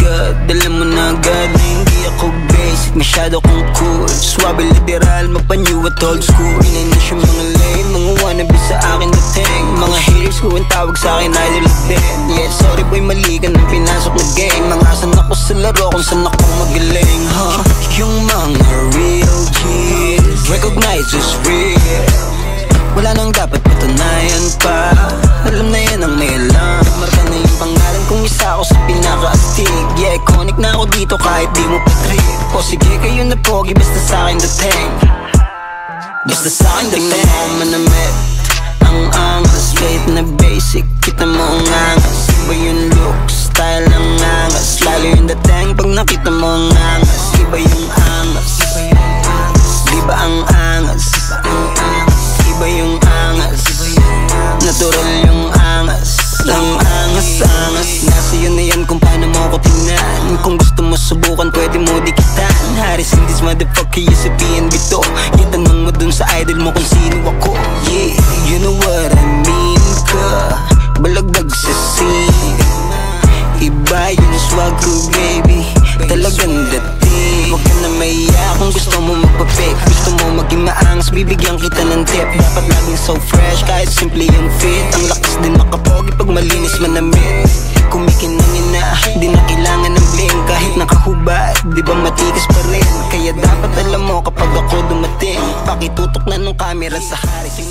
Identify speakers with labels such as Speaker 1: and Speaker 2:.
Speaker 1: God, alam mo na agad na hindi ako basic, masyado kong cool. Swabe literal, magpanyo at old school. Inanis yung mga lame, mga wannabe sa akin dating. Mga haters ko ang tawag sa akin idol din. Yeah, sorry boy, mali ka nang pinasok na game. Mga asan ako sa laro kung saan ako magaling, Yung mga real G's recognize is real. Wala nang dapat patunayan pa, alam na yan ang may alam. Marka na yung pangalan kung isa ako sa pinaka-astig. Yeah, iconic na ako dito kahit di mo patrip. O sige kayo na pogi, basta sa'kin dating. Basta sa'kin dating. Tingnan mo ako manamit, ang angas. Kahit na basic, kita mo ang angas. Iba yung look, style ang angas. Lalo yung dating pag nakita mo ang angas. Iba yung angas, di ba ang angas? Iba yung angas, natural yung angas. Ang angas-angas, nasa yun na yan kung paano mo ako tingnan. Kung gusto mo subukan, pwede mo dikitan. Haris in this motherfucker, you sa PNB to. Itanong mo dun sa idol mo kung sino ako. Yeah, you know what I mean ka. Balagdag sa scene, iba yung swag ko baby, talagang dating. Huwag ka na maiya kung gusto mo magpa-fake. Gusto mo maging maangas, bibigyan kita ng tip. Dapat laging so fresh, kahit simple yung fit. Ang lakas din makapogi pag malinis manamit. Kumikinangin na, di na kailangan ng bling. Kahit nakahubad, di ba matikas pa rin. Kaya dapat alam mo kapag ako dumating, pakitutok na nung camera sa haris.